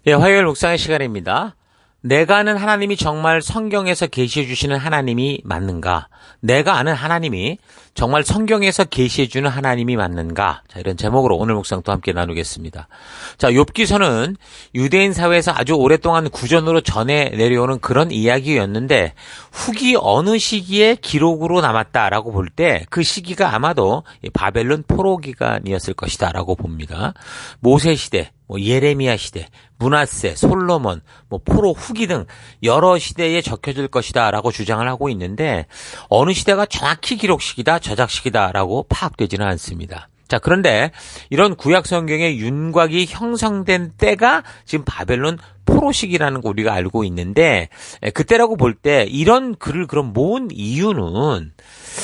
예, 화요일 묵상의 시간입니다. 내가 아는 하나님이 정말 성경에서 계시해 주시는 하나님이 맞는가? 내가 아는 하나님이 정말 성경에서 계시해 주는 하나님이 맞는가? 자, 이런 제목으로 오늘 묵상도 함께 나누겠습니다. 자, 욥기서는 유대인 사회에서 아주 오랫동안 구전으로 전해 내려오는 그런 이야기였는데 후기 어느 시기에 기록으로 남았다라고 볼 때 그 시기가 아마도 바벨론 포로 기간이었을 것이다라고 봅니다. 모세 시대, 예레미야 시대, 므낫세, 솔로몬, 포로 후기 등 여러 시대에 적혀질 것이다라고 주장을 하고 있는데 어느 시대가 정확히 기록 시기다, 저작 시기다라고 파악되지는 않습니다. 자, 그런데 이런 구약 성경의 윤곽이 형성된 때가 지금 바벨론 포로 시기라는 거 우리가 알고 있는데 그때라고 볼 때 이런 글을 그럼 모은 이유는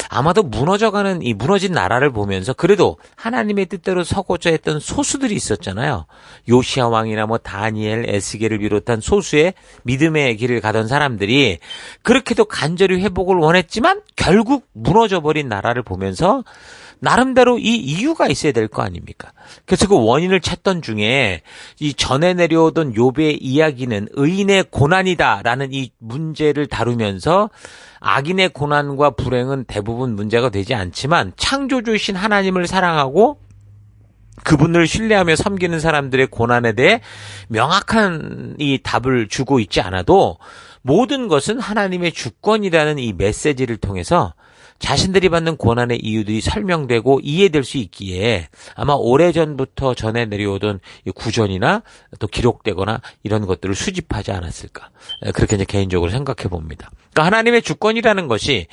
아마도 무너져가는 이 무너진 나라를 보면서 그래도 하나님의 뜻대로 서고자 했던 소수들이 있었잖아요. 요시야 왕이나 다니엘, 에스겔을 비롯한 소수의 믿음의 길을 가던 사람들이 그렇게도 간절히 회복을 원했지만 결국 무너져버린 나라를 보면서 나름대로 이 이유가 있어야 될 거 아닙니까? 그래서 그 원인을 찾던 중에 이 전에 내려오던 욥의 이야기는 의인의 고난이다라는 이 문제를 다루면서 악인의 고난과 불행은 대부분 문제가 되지 않지만 창조주이신 하나님을 사랑하고 그분을 신뢰하며 섬기는 사람들의 고난에 대해 명확한 이 답을 주고 있지 않아도 모든 것은 하나님의 주권이라는 이 메시지를 통해서 자신들이 받는 고난의 이유들이 설명되고 이해될 수 있기에 아마 오래전부터 전해 내려오던 구전이나 또 기록되거나 이런 것들을 수집하지 않았을까. 그렇게 이제 개인적으로 생각해 봅니다. 그러니까 하나님의 주권이라는 것이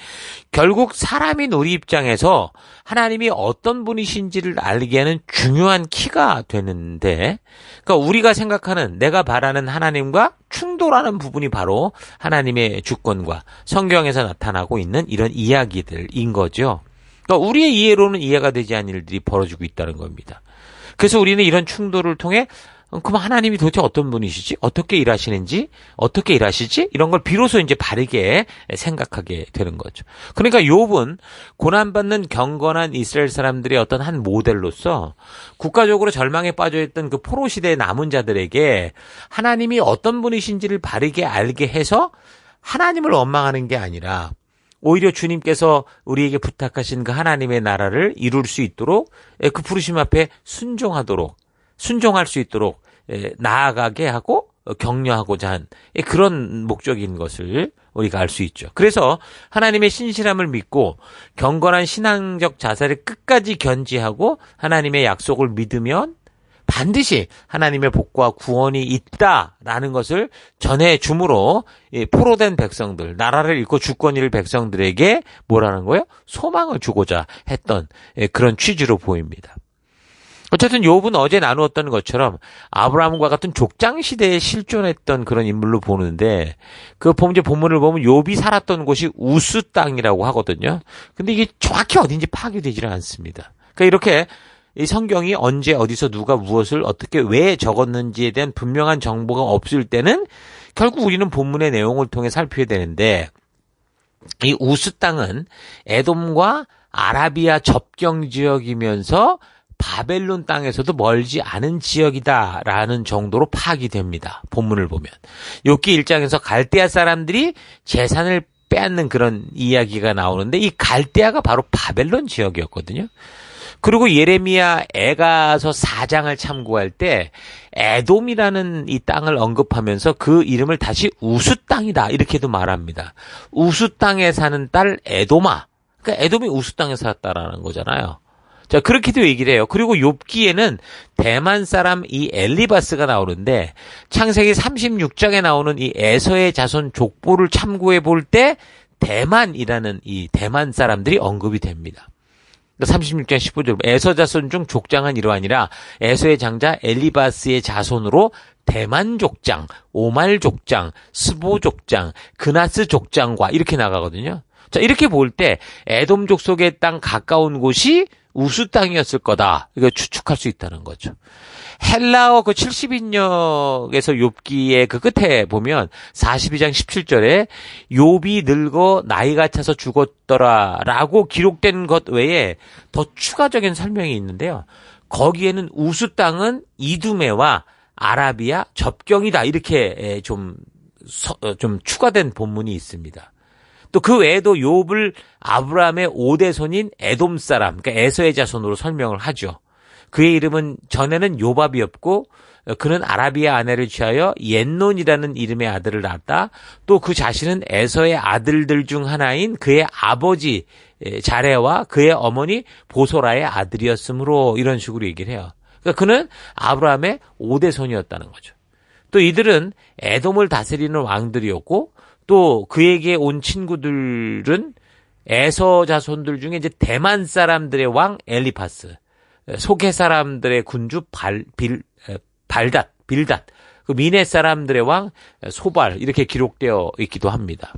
결국 사람인 우리 입장에서 하나님이 어떤 분이신지를 알게 하는 중요한 키가 되는데, 그러니까 우리가 생각하는 내가 바라는 하나님과 충돌하는 부분이 바로 하나님의 주권과 성경에서 나타나고 있는 이런 이야기들인 거죠. 그러니까 우리의 이해로는 이해가 되지 않는 일들이 벌어지고 있다는 겁니다. 그래서 우리는 이런 충돌을 통해 그럼 하나님이 도대체 어떤 분이시지? 어떻게 일하시는지? 어떻게 일하시지? 이런 걸 비로소 이제 바르게 생각하게 되는 거죠. 그러니까 욥은 고난받는 경건한 이스라엘 사람들의 어떤 한 모델로서 국가적으로 절망에 빠져있던 그 포로 시대의 남은 자들에게 하나님이 어떤 분이신지를 바르게 알게 해서 하나님을 원망하는 게 아니라 오히려 주님께서 우리에게 부탁하신 그 하나님의 나라를 이룰 수 있도록 그 부르심 앞에 순종할 수 있도록 나아가게 하고 격려하고자 한 그런 목적인 것을 우리가 알 수 있죠. 그래서 하나님의 신실함을 믿고 경건한 신앙적 자세를 끝까지 견지하고 하나님의 약속을 믿으면 반드시 하나님의 복과 구원이 있다라는 것을 전해 주므로 포로된 백성들, 나라를 잃고 주권 잃을 백성들에게 뭐라는 거예요? 소망을 주고자 했던 그런 취지로 보입니다. 어쨌든 욥은 어제 나누었던 것처럼 아브라함과 같은 족장 시대에 실존했던 그런 인물로 보는데 그 이제 본문을 보면 욥이 살았던 곳이 우스 땅이라고 하거든요. 근데 이게 정확히 어딘지 파악되지는 않습니다. 그러니까 이렇게 이 성경이 언제 어디서 누가 무엇을 어떻게 왜 적었는지에 대한 분명한 정보가 없을 때는 결국 우리는 본문의 내용을 통해 살펴야 되는데 이 우스 땅은 에돔과 아라비아 접경 지역이면서 바벨론 땅에서도 멀지 않은 지역이다라는 정도로 파악이 됩니다. 본문을 보면. 욥기 1장에서 갈대아 사람들이 재산을 빼앗는 그런 이야기가 나오는데 이 갈대아가 바로 바벨론 지역이었거든요. 그리고 예레미야 에가서 4장을 참고할 때 에돔이라는 이 땅을 언급하면서 그 이름을 다시 우스 땅이다 이렇게도 말합니다. 우스 땅에 사는 딸 에돔아. 그러니까 에돔이 우스 땅에 살았다라는 거잖아요. 자, 그렇게도 얘기를 해요. 그리고 욥기에는 대만 사람 이 엘리바스가 나오는데 창세기 36장에 나오는 이 에서의 자손 족보를 참고해 볼 때 대만이라는 이 대만 사람들이 언급이 됩니다. 36장 15절 에서 자손 중 족장은 이러하니라 에서의 장자 엘리바스의 자손으로 대만 족장, 오말 족장, 스보 족장, 그나스 족장과 이렇게 나가거든요. 자, 이렇게 볼 때 에돔 족속의 땅 가까운 곳이 우스 땅이었을 거다. 이거 추측할 수 있다는 거죠. 헬라어 그 70인역에서 욥기의 그 끝에 보면 42장 17절에 욥이 늙어 나이가 차서 죽었더라라고 기록된 것 외에 더 추가적인 설명이 있는데요. 거기에는 우스 땅은 이두메와 아라비아 접경이다. 이렇게 좀 추가된 본문이 있습니다. 또 그 외에도 욥을 아브라함의 5대 손인 에돔 사람, 그러니까 에서의 자손으로 설명을 하죠. 그의 이름은 전에는 요밥이었고 그는 아라비아 아내를 취하여 옌논이라는 이름의 아들을 낳았다. 또 그 자신은 에서의 아들들 중 하나인 그의 아버지 자레와 그의 어머니 보소라의 아들이었으므로 이런 식으로 얘기를 해요. 그러니까 그는 아브라함의 5대 손이었다는 거죠. 또 이들은 에돔을 다스리는 왕들이었고 또 그에게 온 친구들은 에서 자손들 중에 이제 대만 사람들의 왕 엘리파스, 소개 사람들의 군주 빌닷, 그 미네 사람들의 왕 소발 이렇게 기록되어 있기도 합니다.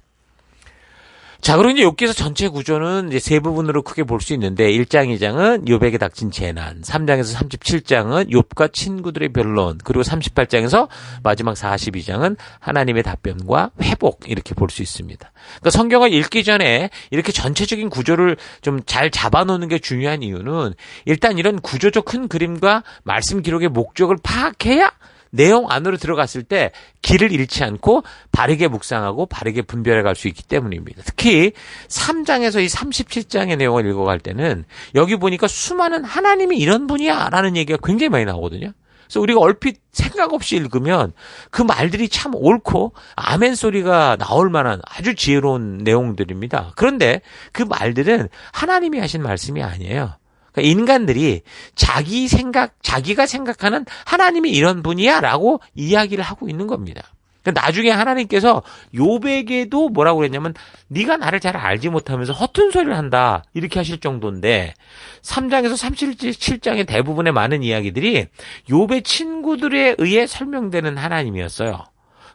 자, 그리고 이제 욥기서 전체 구조는 이제 세 부분으로 크게 볼 수 있는데 1장, 2장은 욥에게 닥친 재난, 3장에서 37장은 욥과 친구들의 변론, 그리고 38장에서 마지막 42장은 하나님의 답변과 회복 이렇게 볼 수 있습니다. 그러니까 성경을 읽기 전에 이렇게 전체적인 구조를 좀 잘 잡아놓는 게 중요한 이유는 일단 이런 구조적 큰 그림과 말씀 기록의 목적을 파악해야 내용 안으로 들어갔을 때 길을 잃지 않고 바르게 묵상하고 바르게 분별해 갈 수 있기 때문입니다. 특히 3장에서 이 37장의 내용을 읽어갈 때는 여기 보니까 수많은 하나님이 이런 분이야 라는 얘기가 굉장히 많이 나오거든요. 그래서 우리가 얼핏 생각 없이 읽으면 그 말들이 참 옳고 아멘 소리가 나올 만한 아주 지혜로운 내용들입니다. 그런데 그 말들은 하나님이 하신 말씀이 아니에요. 인간들이 자기가 생각하는 하나님이 이런 분이야 라고 이야기를 하고 있는 겁니다. 나중에 하나님께서 욥에게도 뭐라고 그랬냐면 네가 나를 잘 알지 못하면서 허튼 소리를 한다 이렇게 하실 정도인데 3장에서 37장의 대부분의 많은 이야기들이 욥의 친구들에 의해 설명되는 하나님이었어요.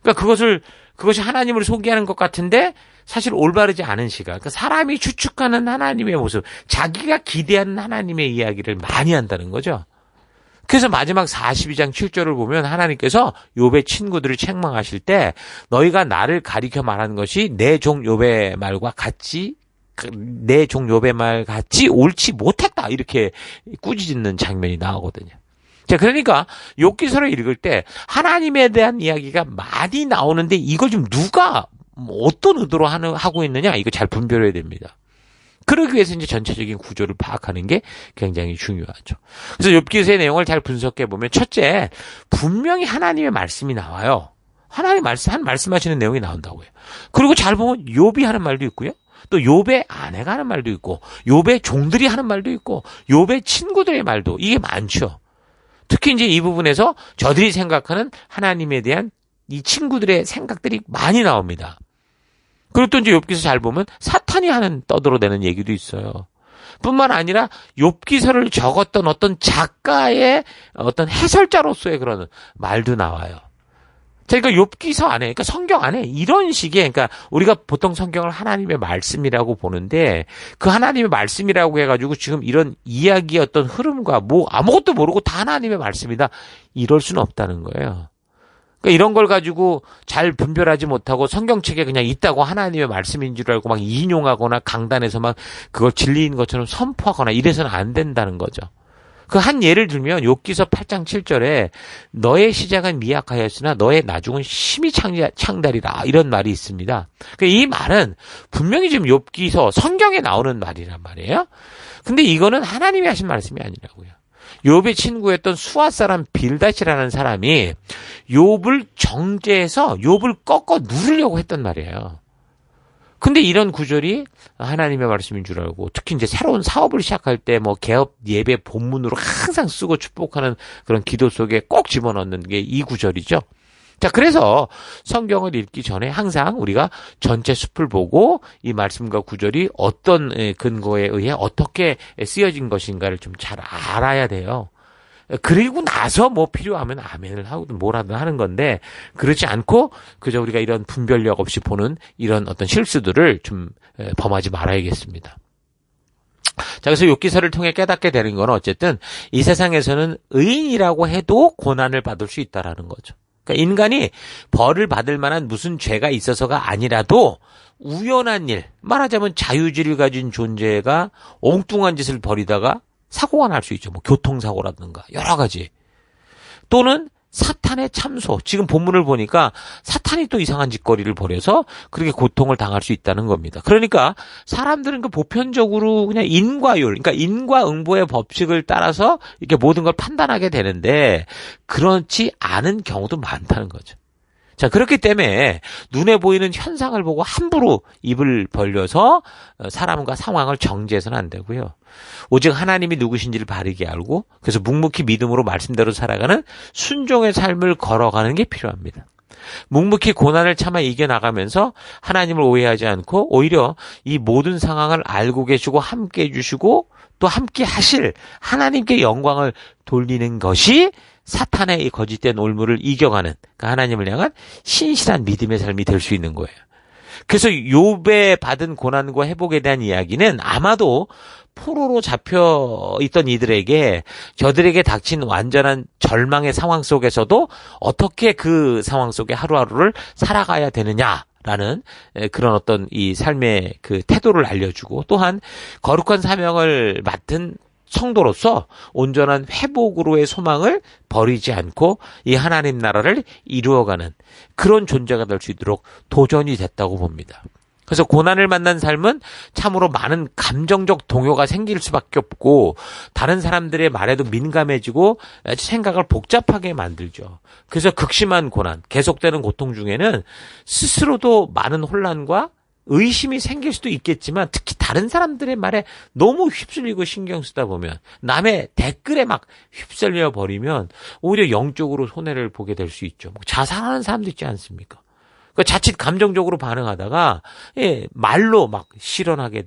그러니까 그것이 하나님을 소개하는 것 같은데 사실 올바르지 않은 시각. 그러니까 사람이 추측하는 하나님의 모습, 자기가 기대하는 하나님의 이야기를 많이 한다는 거죠. 그래서 마지막 42장 7절을 보면 하나님께서 욥의 친구들을 책망하실 때 너희가 나를 가리켜 말하는 것이 내 종 욥의 말과 같이 옳지 못했다. 이렇게 꾸짖는 장면이 나오거든요. 자, 그러니까 욥기서를 읽을 때 하나님에 대한 이야기가 많이 나오는데 이걸 좀 누가 어떤 의도로 하고 있느냐 이거 잘 분별해야 됩니다. 그러기 위해서 이제 전체적인 구조를 파악하는 게 굉장히 중요하죠. 그래서 욥기서의 내용을 잘 분석해 보면 첫째, 분명히 하나님의 말씀이 나와요. 하나님 말씀하시는 내용이 나온다고요. 그리고 잘 보면 욥이 하는 말도 있고요. 또 욥의 아내가 하는 말도 있고 욥의 종들이 하는 말도 있고 욥의 친구들의 말도 이게 많죠. 특히 이제 이 부분에서 저들이 생각하는 하나님에 대한 이 친구들의 생각들이 많이 나옵니다. 그리고 또 이제 욥기서 잘 보면 사탄이 하는 떠들어대는 얘기도 있어요. 뿐만 아니라 욥기서를 적었던 어떤 작가의 어떤 해설자로서의 그런 말도 나와요. 그러니까 욥기서 안에, 그러니까 성경 안에 이런 식의, 그러니까 우리가 보통 성경을 하나님의 말씀이라고 보는데 그 하나님의 말씀이라고 해가지고 지금 이런 이야기의 어떤 흐름과 뭐 아무것도 모르고 다 하나님의 말씀이다 이럴 수는 없다는 거예요. 그러니까 이런 걸 가지고 잘 분별하지 못하고 성경책에 그냥 있다고 하나님의 말씀인 줄 알고 막 인용하거나 강단에서 막 그걸 진리인 것처럼 선포하거나 이래서는 안 된다는 거죠. 그 한 예를 들면 욥기서 8장 7절에 너의 시작은 미약하였으나 너의 나중은 심히 창달이라 이런 말이 있습니다. 그러니까 이 말은 분명히 지금 욥기서 성경에 나오는 말이란 말이에요. 근데 이거는 하나님이 하신 말씀이 아니라고요. 욥의 친구였던 수아 사람 빌닷이라는 사람이 욥을 정죄해서 욥을 꺾어 누르려고 했단 말이에요. 근데 이런 구절이 하나님의 말씀인 줄 알고 특히 이제 새로운 사업을 시작할 때 뭐 개업 예배 본문으로 항상 쓰고 축복하는 그런 기도 속에 꼭 집어넣는 게 이 구절이죠. 자, 그래서 성경을 읽기 전에 항상 우리가 전체 숲을 보고 이 말씀과 구절이 어떤 근거에 의해 어떻게 쓰여진 것인가를 좀 잘 알아야 돼요. 그리고 나서 뭐 필요하면 아멘을 하고든 뭐라든 하는 건데 그렇지 않고 그저 우리가 이런 분별력 없이 보는 이런 어떤 실수들을 좀 범하지 말아야겠습니다. 자, 그래서 욥기서를 통해 깨닫게 되는 건 어쨌든 이 세상에서는 의인이라고 해도 고난을 받을 수 있다라는 거죠. 그러니까 인간이 벌을 받을 만한 무슨 죄가 있어서가 아니라도 우연한 일, 말하자면 자유지를 가진 존재가 엉뚱한 짓을 벌이다가 사고가 날 수 있죠. 뭐 교통사고라든가 여러 가지. 또는 사탄의 참소. 지금 본문을 보니까 사탄이 또 이상한 짓거리를 벌여서 그렇게 고통을 당할 수 있다는 겁니다. 그러니까 사람들은 그 보편적으로 그냥 인과율, 그러니까 인과응보의 법칙을 따라서 이렇게 모든 걸 판단하게 되는데 그렇지 않은 경우도 많다는 거죠. 자, 그렇기 때문에 눈에 보이는 현상을 보고 함부로 입을 벌려서 사람과 상황을 정죄해서는 안 되고요. 오직 하나님이 누구신지를 바르게 알고 그래서 묵묵히 믿음으로 말씀대로 살아가는 순종의 삶을 걸어가는 게 필요합니다. 묵묵히 고난을 참아 이겨나가면서 하나님을 오해하지 않고 오히려 이 모든 상황을 알고 계시고 함께 해주시고 또 함께 하실 하나님께 영광을 돌리는 것이 사탄의 이 거짓된 올무를 이겨가는 그러니까 하나님을 향한 신실한 믿음의 삶이 될 수 있는 거예요. 그래서 욥에 받은 고난과 회복에 대한 이야기는 아마도 포로로 잡혀 있던 이들에게 저들에게 닥친 완전한 절망의 상황 속에서도 어떻게 그 상황 속에 하루하루를 살아가야 되느냐라는 그런 어떤 이 삶의 그 태도를 알려주고 또한 거룩한 사명을 맡은 성도로서 온전한 회복으로의 소망을 버리지 않고 이 하나님 나라를 이루어가는 그런 존재가 될 수 있도록 도전이 됐다고 봅니다. 그래서 고난을 만난 삶은 참으로 많은 감정적 동요가 생길 수밖에 없고 다른 사람들의 말에도 민감해지고 생각을 복잡하게 만들죠. 그래서 극심한 고난, 계속되는 고통 중에는 스스로도 많은 혼란과 의심이 생길 수도 있겠지만 특히 다른 사람들의 말에 너무 휩쓸리고 신경 쓰다 보면 남의 댓글에 막 휩쓸려 버리면 오히려 영적으로 손해를 보게 될 수 있죠. 자살하는 사람도 있지 않습니까? 그러니까 자칫 감정적으로 반응하다가 말로 막 실현하게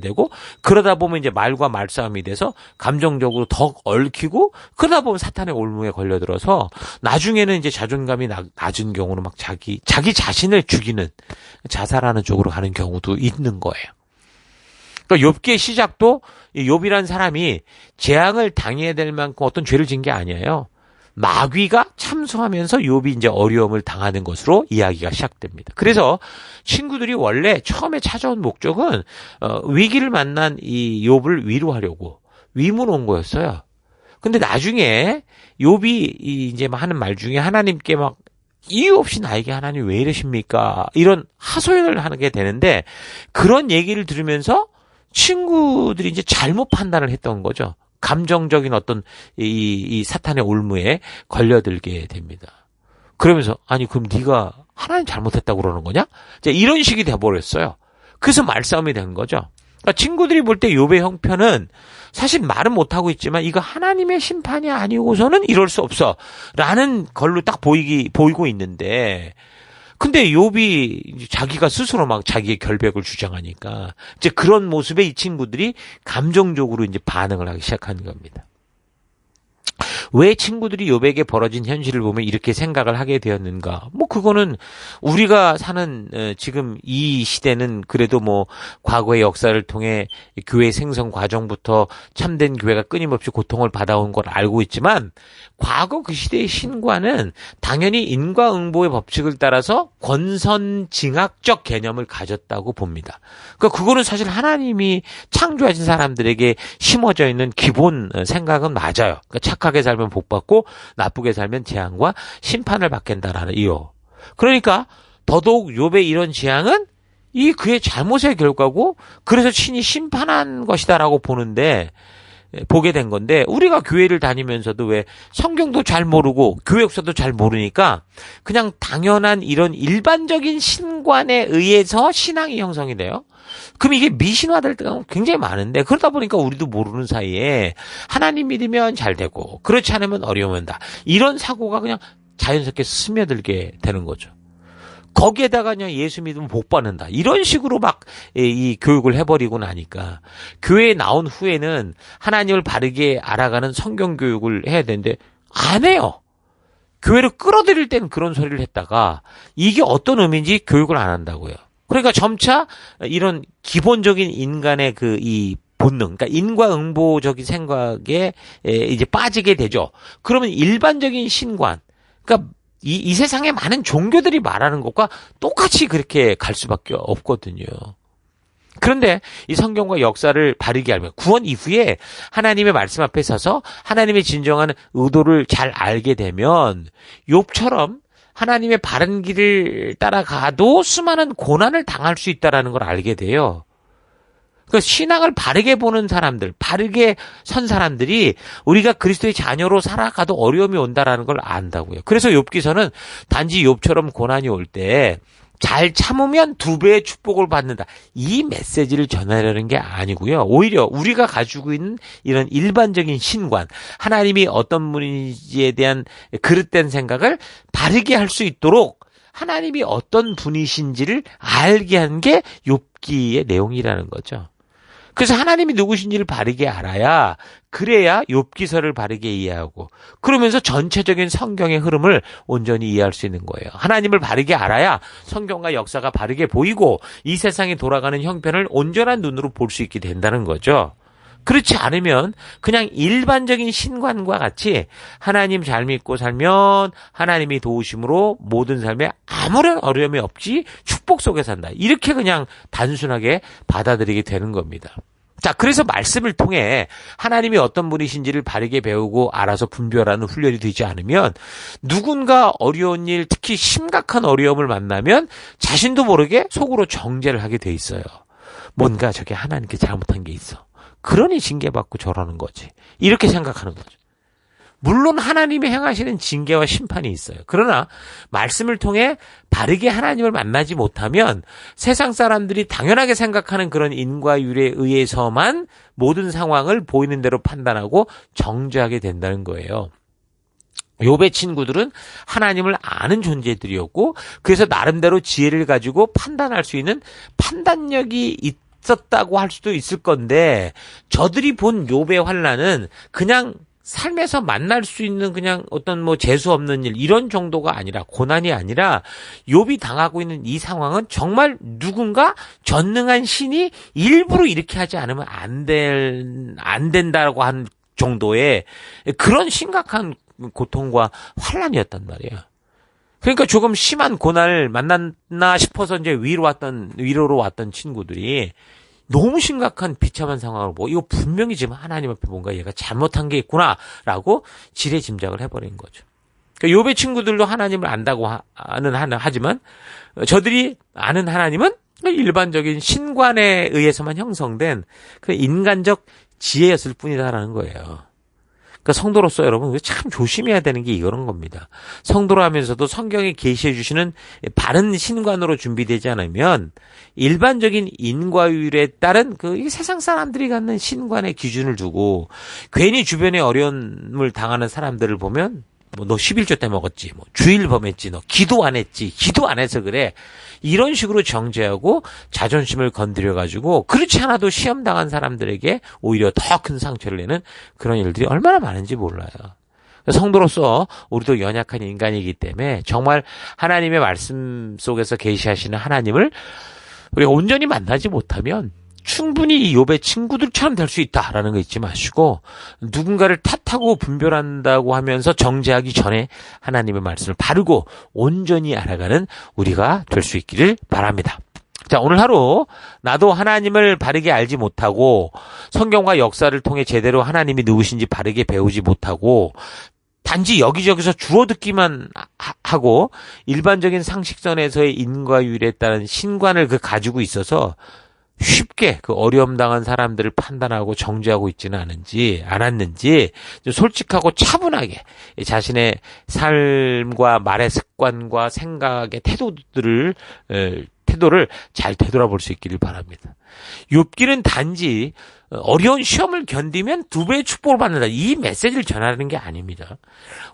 되고 그러다 보면 이제 말과 말싸움이 돼서 감정적으로 더 얽히고 그러다 보면 사탄의 올무에 걸려들어서 나중에는 이제 자존감이 낮은 경우는 막 자기 자신을 죽이는 자살하는 쪽으로 가는 경우도 있는 거예요. 그러니까 욥기의 시작도 욥이라는 사람이 재앙을 당해야 될 만큼 어떤 죄를 진 게 아니에요. 마귀가 참소하면서 욥이 이제 어려움을 당하는 것으로 이야기가 시작됩니다. 그래서 친구들이 원래 처음에 찾아온 목적은 위기를 만난 이 욥을 위로하려고 위문 온 거였어요. 근데 나중에 욥이 이제 막 하는 말 중에 하나님께 막 이유 없이 나에게 하나님 왜 이러십니까? 이런 하소연을 하게 되는데 그런 얘기를 들으면서 친구들이 이제 잘못 판단을 했던 거죠. 감정적인 어떤 이 사탄의 올무에 걸려들게 됩니다. 그러면서 아니 그럼 네가 하나님 잘못했다고 그러는 거냐? 이제 이런 식이 돼버렸어요. 그래서 말싸움이 된 거죠. 그러니까 친구들이 볼 때 욥의 형편은 사실 말은 못하고 있지만 이거 하나님의 심판이 아니고서는 이럴 수 없어 라는 걸로 딱 보이고 있는데 근데 욥이 자기가 스스로 막 자기의 결백을 주장하니까 이제 그런 모습에 이 친구들이 감정적으로 이제 반응을 하기 시작하는 겁니다. 왜 친구들이 욥에게 벌어진 현실을 보면 이렇게 생각을 하게 되었는가? 뭐 그거는 우리가 사는 지금 이 시대는 그래도 뭐 과거의 역사를 통해 교회 생성 과정부터 참된 교회가 끊임없이 고통을 받아온 걸 알고 있지만 과거 그 시대의 신과는 당연히 인과응보의 법칙을 따라서 권선징악적 개념을 가졌다고 봅니다. 그러니까 그거는 사실 하나님이 창조하신 사람들에게 심어져 있는 기본 생각은 맞아요. 그러니까 착하게 살면 복 받고 나쁘게 살면 재앙과 심판을 받겠다라는 이유. 그러니까 더더욱 욥의 이런 재앙은 이 그의 잘못의 결과고 그래서 신이 심판한 것이다라고 보게 된 건데 우리가 교회를 다니면서도 왜 성경도 잘 모르고 교회 역사도 잘 모르니까 그냥 당연한 이런 일반적인 신관에 의해서 신앙이 형성이 돼요. 그럼 이게 미신화될 때가 굉장히 많은데 그러다 보니까 우리도 모르는 사이에 하나님 믿으면 잘 되고 그렇지 않으면 어려움 온다. 이런 사고가 그냥 자연스럽게 스며들게 되는 거죠. 거기에다가 그냥 예수 믿으면 복 받는다. 이런 식으로 막 이 교육을 해버리고 나니까 교회에 나온 후에는 하나님을 바르게 알아가는 성경 교육을 해야 되는데 안 해요. 교회를 끌어들일 때는 그런 소리를 했다가 이게 어떤 의미인지 교육을 안 한다고요. 그러니까 점차 이런 기본적인 인간의 그 이 본능, 그러니까 인과응보적인 생각에 이제 빠지게 되죠. 그러면 일반적인 신관, 그러니까 이 세상에 많은 종교들이 말하는 것과 똑같이 그렇게 갈 수밖에 없거든요. 그런데 이 성경과 역사를 바르게 알면 구원 이후에 하나님의 말씀 앞에 서서 하나님의 진정한 의도를 잘 알게 되면 욥처럼 하나님의 바른 길을 따라가도 수많은 고난을 당할 수 있다는 걸 알게 돼요. 그 신앙을 바르게 보는 사람들, 바르게 선 사람들이 우리가 그리스도의 자녀로 살아가도 어려움이 온다라는 걸 안다고요. 그래서 욥기서는 단지 욥처럼 고난이 올 때 잘 참으면 2배의 축복을 받는다. 이 메시지를 전하려는 게 아니고요. 오히려 우리가 가지고 있는 이런 일반적인 신관, 하나님이 어떤 분인지에 대한 그릇된 생각을 바르게 할 수 있도록 하나님이 어떤 분이신지를 알게 한 게 욥기의 내용이라는 거죠. 그래서 하나님이 누구신지를 바르게 알아야, 그래야 욥기서를 바르게 이해하고 그러면서 전체적인 성경의 흐름을 온전히 이해할 수 있는 거예요. 하나님을 바르게 알아야 성경과 역사가 바르게 보이고 이 세상에 돌아가는 형편을 온전한 눈으로 볼 수 있게 된다는 거죠. 그렇지 않으면 그냥 일반적인 신관과 같이 하나님 잘 믿고 살면 하나님이 도우심으로 모든 삶에 아무런 어려움이 없지 축복 속에 산다. 이렇게 그냥 단순하게 받아들이게 되는 겁니다. 자, 그래서 말씀을 통해 하나님이 어떤 분이신지를 바르게 배우고 알아서 분별하는 훈련이 되지 않으면 누군가 어려운 일, 특히 심각한 어려움을 만나면 자신도 모르게 속으로 정죄를 하게 돼 있어요. 뭔가 저게 하나님께 잘못한 게 있어. 그러니 징계받고 저러는 거지. 이렇게 생각하는 거죠. 물론 하나님이 행하시는 징계와 심판이 있어요. 그러나 말씀을 통해 바르게 하나님을 만나지 못하면 세상 사람들이 당연하게 생각하는 그런 인과율에 의해서만 모든 상황을 보이는 대로 판단하고 정죄하게 된다는 거예요. 욥의 친구들은 하나님을 아는 존재들이었고 그래서 나름대로 지혜를 가지고 판단할 수 있는 판단력이 있었다고 할 수도 있을 건데 저들이 본 욥의 환난은 그냥 삶에서 만날 수 있는 그냥 어떤 뭐 재수 없는 일 이런 정도가 아니라 고난이 아니라 욥이 당하고 있는 이 상황은 정말 누군가 전능한 신이 일부러 이렇게 하지 않으면 안 된다고 한 정도의 그런 심각한 고통과 환난이었단 말이에요. 그러니까 조금 심한 고난을 만났나 싶어서 이제 위로로 왔던 친구들이 너무 심각한 비참한 상황을 보고 이거 분명히 지금 하나님 앞에 뭔가 얘가 잘못한 게 있구나라고 지레짐작을 해버린 거죠. 그러니까 욥의 친구들도 하나님을 안다고 하지만 저들이 아는 하나님은 일반적인 신관에 의해서만 형성된 그 인간적 지혜였을 뿐이다라는 거예요. 그러니까 성도로서 여러분 참 조심해야 되는 게 이런 겁니다. 성도로 하면서도 성경에 계시해 주시는 바른 신관으로 준비되지 않으면 일반적인 인과율에 따른 그 세상 사람들이 갖는 신관의 기준을 두고 괜히 주변에 어려움을 당하는 사람들을 보면 뭐 너 11조 때 먹었지, 뭐 주일 범했지, 너 기도 안 했지, 기도 안 해서 그래. 이런 식으로 정죄하고 자존심을 건드려가지고 그렇지 않아도 시험 당한 사람들에게 오히려 더 큰 상처를 내는 그런 일들이 얼마나 많은지 몰라요. 성도로서 우리도 연약한 인간이기 때문에 정말 하나님의 말씀 속에서 계시하시는 하나님을 우리가 온전히 만나지 못하면 충분히 이 욥의 친구들처럼 될 수 있다라는 거 잊지 마시고 누군가를 탓하고 분별한다고 하면서 정죄하기 전에 하나님의 말씀을 바르고 온전히 알아가는 우리가 될 수 있기를 바랍니다. 자, 오늘 하루 나도 하나님을 바르게 알지 못하고 성경과 역사를 통해 제대로 하나님이 누구신지 바르게 배우지 못하고 단지 여기저기서 주워 듣기만 하고 일반적인 상식선에서의 인과율에 따른 신관을 가지고 있어서 쉽게 그 어려움 당한 사람들을 판단하고 정죄하고 있지는 않았는지 솔직하고 차분하게 자신의 삶과 말의 습관과 생각의 태도를 잘 되돌아볼 수 있기를 바랍니다. 욥기는 단지 어려운 시험을 견디면 2배의 축복을 받는다. 이 메시지를 전하는 게 아닙니다.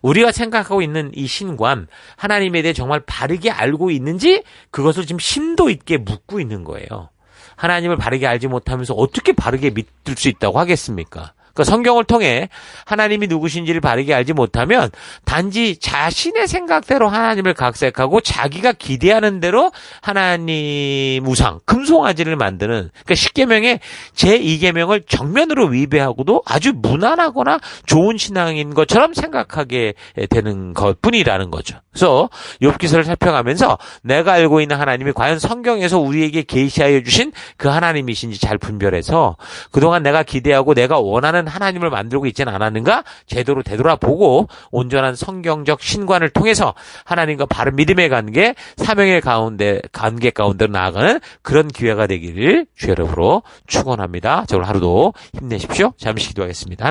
우리가 생각하고 있는 이 신관, 하나님에 대해 정말 바르게 알고 있는지 그것을 지금 심도 있게 묻고 있는 거예요. 하나님을 바르게 알지 못하면서 어떻게 바르게 믿을 수 있다고 하겠습니까? 그러니까 성경을 통해 하나님이 누구신지를 바르게 알지 못하면 단지 자신의 생각대로 하나님을 각색하고 자기가 기대하는 대로 하나님 우상, 금송아지를 만드는, 그러니까 십계명의 제2계명을 정면으로 위배하고도 아주 무난하거나 좋은 신앙인 것처럼 생각하게 되는 것뿐이라는 거죠. 그래서 욥기서를 살펴가면서 내가 알고 있는 하나님이 과연 성경에서 우리에게 계시하여 주신 그 하나님이신지 잘 분별해서 그동안 내가 기대하고 내가 원하는 하나님을 만들고 있지는 않았는가 제대로 되돌아보고 온전한 성경적 신관을 통해서 하나님과 바른 믿음의 관계, 사명의 관계 가운데로 나아가는 그런 기회가 되기를 주 여러분으로 축원합니다. 자, 오늘 하루도 힘내십시오. 잠시 기도하겠습니다.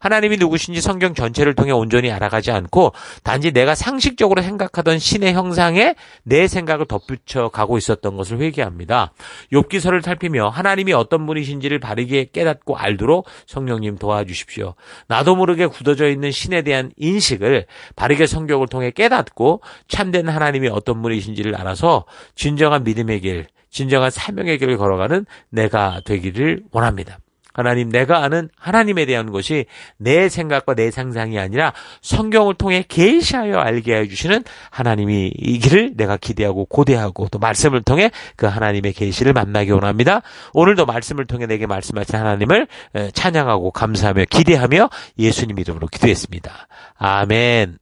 하나님이 누구신지 성경 전체를 통해 온전히 알아가지 않고 단지 내가 상식적으로 생각하던 신의 형상에 내 생각을 덧붙여 가고 있었던 것을 회개합니다. 욥기서를 살피며 하나님이 어떤 분이신지를 바르게 깨닫고 알도록 성령님 도와주십시오. 나도 모르게 굳어져 있는 신에 대한 인식을 바르게 성경을 통해 깨닫고 참된 하나님이 어떤 분이신지를 알아서 진정한 믿음의 길, 진정한 사명의 길을 걸어가는 내가 되기를 원합니다. 하나님, 내가 아는 하나님에 대한 것이 내 생각과 내 상상이 아니라 성경을 통해 계시하여 알게 해주시는 하나님이 이 길을 내가 기대하고 고대하고 또 말씀을 통해 그 하나님의 계시를 만나기 원합니다. 오늘도 말씀을 통해 내게 말씀하신 하나님을 찬양하고 감사하며 기대하며 예수님 이름으로 기도했습니다. 아멘.